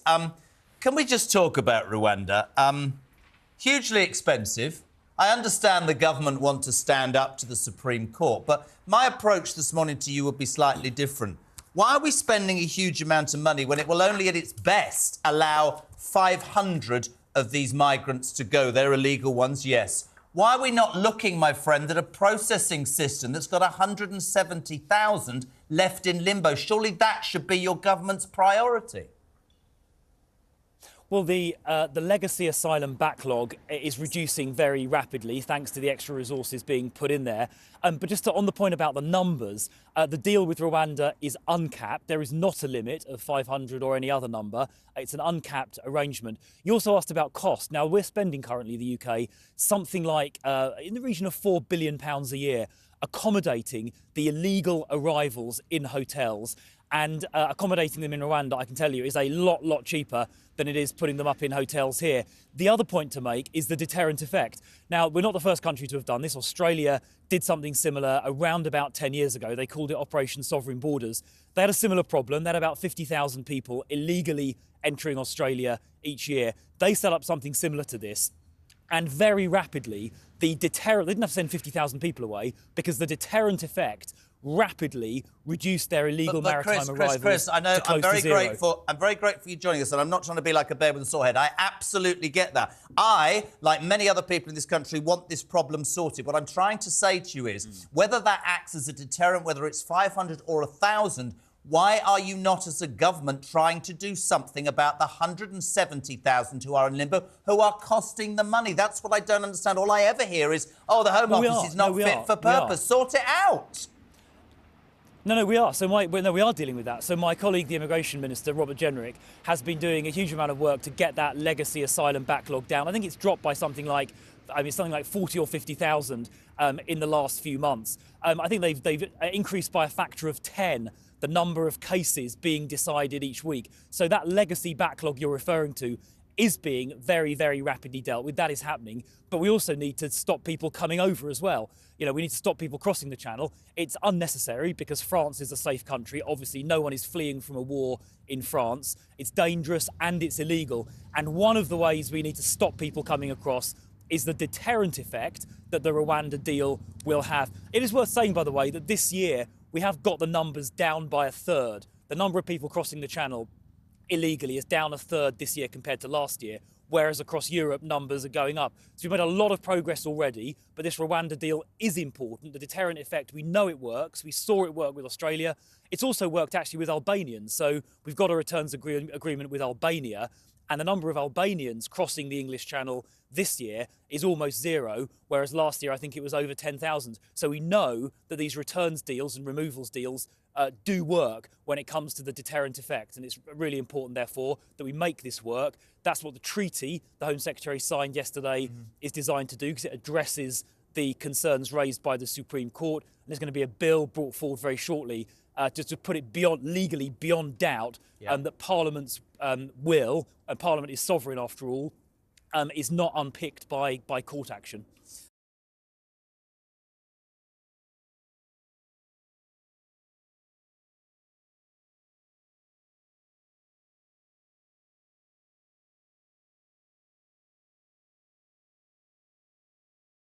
Can we just talk about Rwanda? Hugely expensive. I understand the government want to stand up to the Supreme Court, but my approach this morning to you would be slightly different. Why are we spending a huge amount of money when it will only at its best allow 500 of these migrants to go? They're illegal ones, yes. Why are we not looking, my friend, at a processing system that's got 170,000 left in limbo? Surely that should be your government's priority. Well, the legacy asylum backlog is reducing very rapidly thanks to the extra resources being put in there. But just on the point about the numbers, the deal with Rwanda is uncapped. There is not a limit of 500 or any other number. It's an uncapped arrangement. You also asked about cost. Now, we're spending currently, the UK, something like in the region of £4 billion a year accommodating the illegal arrivals in hotels. And accommodating them in Rwanda, I can tell you, is a lot cheaper than it is putting them up in hotels here. The other point to make is the deterrent effect. Now, we're not the first country to have done this. Australia did something similar around about 10 years ago. They called it Operation Sovereign Borders. They had a similar problem. They had about 50,000 people illegally entering Australia each year. They set up something similar to this. And very rapidly, the deterrent, they didn't have to send 50,000 people away because the deterrent effect rapidly reduced their illegal maritime arrivals. Chris, I know, to close I'm very to zero. grateful. I'm very grateful for you joining us, and I'm not trying to be like a bear with a sore head. I absolutely get that. I, like many other people in this country, want this problem sorted. What I'm trying to say to you is, whether that acts as a deterrent, whether it's 500 or 1,000, why are you not, as a government, trying to do something about the 170,000 who are in limbo, who are costing the money? That's what I don't understand. All I ever hear is, oh, the Home Office is not fit for purpose. Sort it out. No, we are. We are dealing with that. So my colleague, the Immigration Minister, Robert Jenrick, has been doing a huge amount of work to get that legacy asylum backlog down. I think it's dropped by something like 40 or 50,000 in the last few months. I think they've increased by a factor of 10 the number of cases being decided each week. So that legacy backlog you're referring to is being very rapidly dealt with. That is happening. But we also need to stop people coming over as well. You know, we need to stop people crossing the channel. It's unnecessary because France is a safe country. Obviously, no one is fleeing from a war in France. It's dangerous and it's illegal. And one of the ways we need to stop people coming across is the deterrent effect that the Rwanda deal will have. It is worth saying, by the way, that this year we have got the numbers down by a third. The number of people crossing the channel illegally is down a third this year compared to last year, whereas across Europe numbers are going up. So we've made a lot of progress already, but this Rwanda deal is important. The deterrent effect, we know it works. We saw it work with Australia. It's also worked actually with Albanians. So we've got a returns agreement with Albania, and the number of Albanians crossing the English Channel this year is almost zero, whereas last year I think it was over 10,000. So we know that these returns deals and removals deals do work when it comes to the deterrent effect. And it's really important, therefore, that we make this work. That's what the treaty the Home Secretary signed yesterday is designed to do, because it addresses the concerns raised by the Supreme Court. And there's going to be a bill brought forward very shortly just to put it legally beyond doubt that Parliament's will, and Parliament is sovereign after all, is not unpicked by court action.